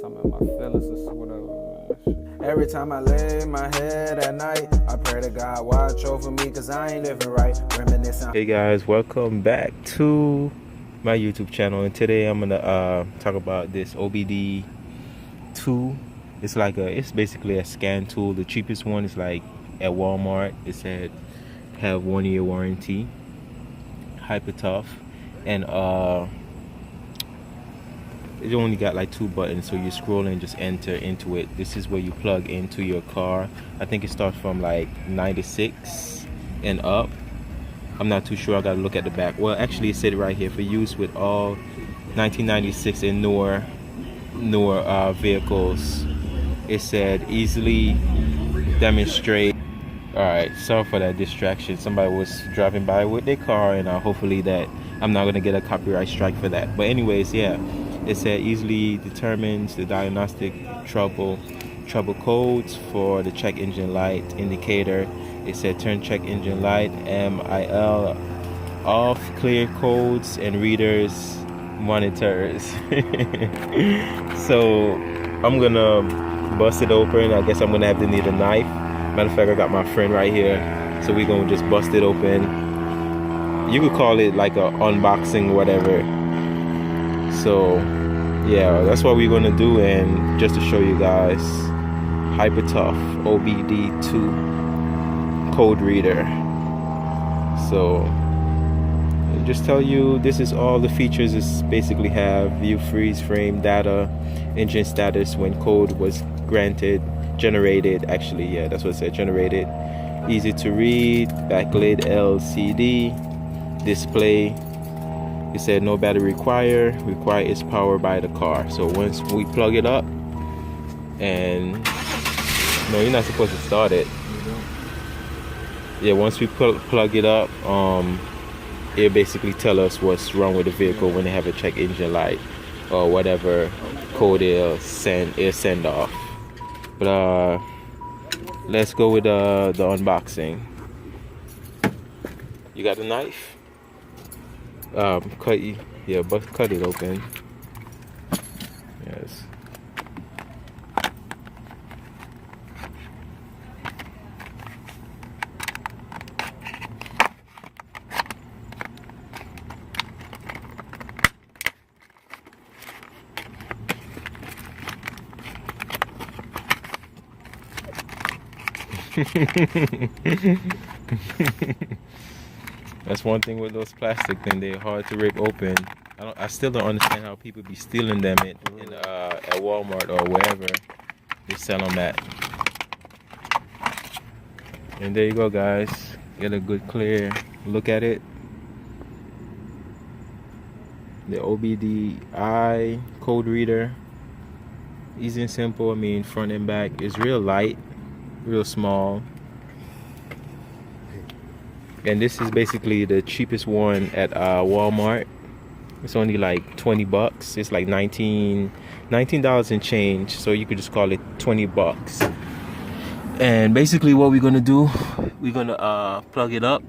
I'm in my feelings or whatever. Every time I lay my head at night, I pray to God watch over me, cause I ain't living right. Reminiscing. Hey guys, welcome back to my YouTube channel, and today I'm gonna talk about this OBD2. It's basically a scan tool. The cheapest one is like at Walmart. It said have 1 year warranty, hyper tough, and it only got like 2 buttons, so you scroll and just enter into it. This is where you plug into your car. I think it starts from like 96 and up. I'm not too sure, I gotta look at the back. Well, actually it said right here, for use with all 1996 and newer vehicles. It said easily demonstrate. Alright, sorry for that distraction. Somebody was driving by with their car, and hopefully that I'm not gonna get a copyright strike for that. But anyways, yeah, it said easily determines the diagnostic trouble codes for the check engine light indicator. It said turn check engine light MIL off, clear codes and readers monitors. So I'm gonna bust it open. I guess I'm gonna have to need a knife. Matter of fact, I got my friend right here, so we're gonna just bust it open. You could call it like a unboxing, whatever. So yeah, that's what we're gonna do, and just to show you guys, hyper tough OBD2 code reader. So just tell you, this is all the features. Is basically have view, freeze frame, data, engine status when code was generated. Actually, yeah, that's what it said, generated. Easy to read, backlit LCD display. It said no battery required is powered by the car. So once we plug it up, and no, you're not supposed to start it. Yeah, once we plug it up, it basically tell us what's wrong with the vehicle when they have a check engine light or whatever code it'll send off. But let's go with the unboxing. You got a knife? Cut it open. Yes. That's one thing with those plastic things, they're hard to rip open. I still don't understand how people be stealing them at Walmart or wherever they sell them at. And there you go, guys. Get a good clear look at it. The OBDI code reader, easy and simple. I mean, front and back is real light, real small. And this is basically the cheapest one at Walmart. It's only like 20 bucks. It's like $19 and change, so you could just call it 20 bucks. And basically what we're gonna do, we're gonna plug it up.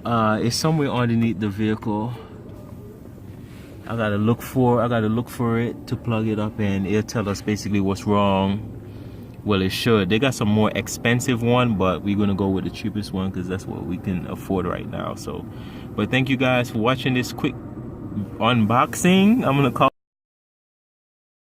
It's somewhere underneath the vehicle. I gotta look for it to plug it up, and it'll tell us basically what's wrong. Well, it should. They got some more expensive one, but we're gonna go with the cheapest one because that's what we can afford right now. So, but thank you guys for watching this quick unboxing. I'm gonna call